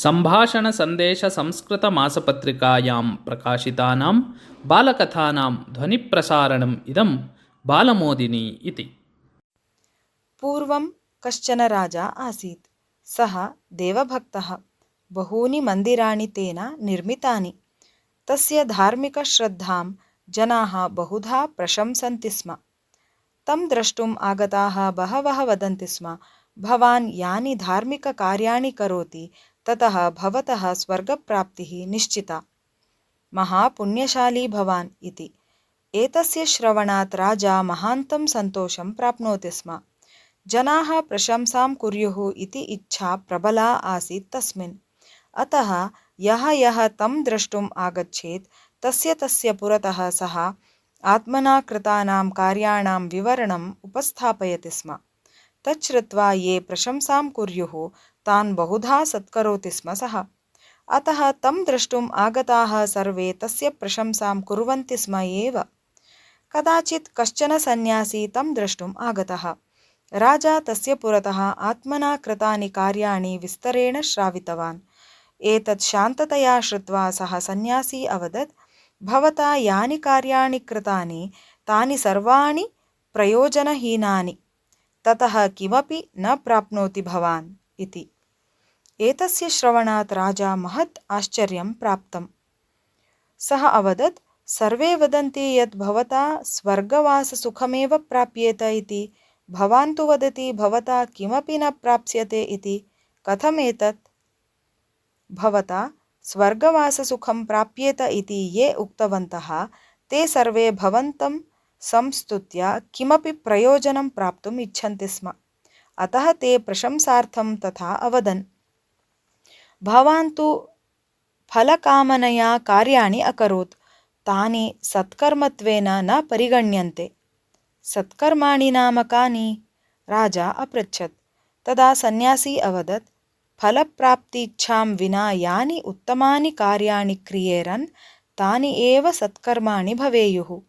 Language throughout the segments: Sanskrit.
सम्भाषणसन्देशसंस्कृतमासपत्रिकायां प्रकाशितानां बालकथानां ध्वनिप्रसारणम् इदं बालमोदिनी इति। पूर्वं कश्चन राजा आसीत्। सः देवभक्तः। बहूनि मन्दिराणि तेन निर्मितानि। तस्य धार्मिकश्रद्धां जनाः बहुधा प्रशंसन्ति स्म। तं द्रष्टुम् आगताः बहवः वदन्ति स्म, भवान् यानि धार्मिककार्याणि करोति ततः भवतः स्वर्गप्राप्तिः निश्चिता। महापुण्यशाली भवान् इति। एतस्य श्रवणात् राजा महान्तं सन्तोषं प्राप्नोति स्म। जनाः प्रशंसां कुर्युः इति इच्छा प्रबला आसीत् तस्मिन्। अतः यः तं द्रष्टुम् आगच्छेत् तस्य पुरतः सः आत्मना कृतानां कार्याणां विवरणम् उपस्थापयति स्म। तच्छ्रुत्वा ये प्रशंसां कुर्युः तान् बहुधा सत्करोति स्म सः। अतः तं द्रष्टुम् आगताः सर्वे तस्य प्रशंसां कुर्वन्ति स्म एव। कदाचित् कश्चन सन्यासी तं द्रष्टुम् आगतः। राजा तस्य पुरतः आत्मना कृतानि कार्याणि विस्तरेण श्रावितवान्। एतत् शान्ततया श्रुत्वा सः सन्यासी अवदत्, भवता यानि कार्याणि कृतानि तानि सर्वाणि प्रयोजनहीनानि। ततः किमपि न प्राप्नोति भवान् इति। एतस्य श्रवणात् राजा महत् आश्चर्यं प्राप्तम्। सः अवदत्, सर्वे वदन्ति यत् भवता स्वर्गवाससुखमेव प्राप्येत इति। भवान् तु वदति भवता किमपि न प्राप्स्यते इति। कथमेतत्? भवता स्वर्गवाससुखं प्राप्येत इति ये उक्तवन्तः ते सर्वे भवन्तं संस्तुत्य किमपि प्रयोजनं प्राप्तुम् इच्छन्ति स्म। अतः ते प्रशंसार्थं तथा अवदन्। भवान् तु फलकामनया कार्याणि अकरोत्, तानि सत्कर्मत्वेन न परिगण्यन्ते। सत्कर्माणि नाम कानि? राजा अपृच्छत्। तदा सन्यासी अवदत्, फलप्राप्तीच्छां विना यानि उत्तमानि कार्याणि क्रियेरन् तानि एव सत्कर्माणि भवेयुः।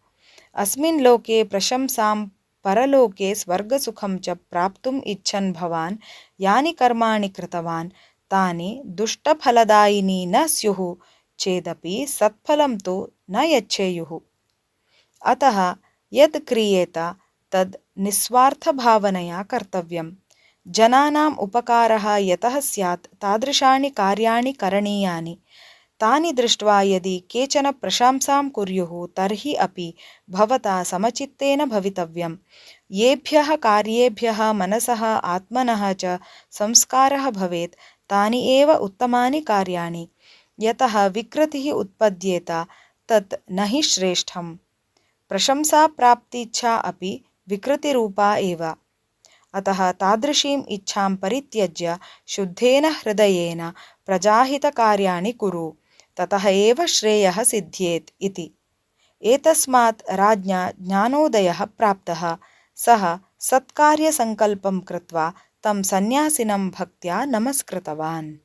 अस्मिन् लोके प्रशंसां परलोके स्वर्गसुखं च प्राप्तुम् इच्छन् भवान् यानि कर्माणि कृतवान् तानि दुष्टफलदायिनी न स्युः चेदपि सत्फलं तु न यच्छेयुः। अतः यद् क्रियेत तद् निस्वार्थभावनया कर्तव्यम्। जनानाम् उपकारः यतः स्यात् तादृशानि कार्याणि करणीयानि। तानि दृष्ट्वा यदि केचन प्रशंसां कुर्युः तर्हि अपि भवता समचित्तेन भवितव्यम्। येभ्यः कार्येभ्यः मनसः आत्मनः च संस्कारः भवेत् तानि एव उत्तमानि कार्याणि। यतः विकृतिः उत्पद्येत तत् न हि श्रेष्ठम्। प्रशंसाप्राप्तीच्छा अपि विकृतिरूपा एव। अतः तादृशीम् इच्छां परित्यज्य शुद्धेन हृदयेन प्रजाहितकार्याणि कुरु, ततः एव श्रेयः सिद्ध्येत् इति। एतस्मात् राज्ञा ज्ञानोदयः प्राप्तः। सः सत्कार्यसङ्कल्पं कृत्वा तं सन्यासिनं भक्त्या नमस्कृतवान्।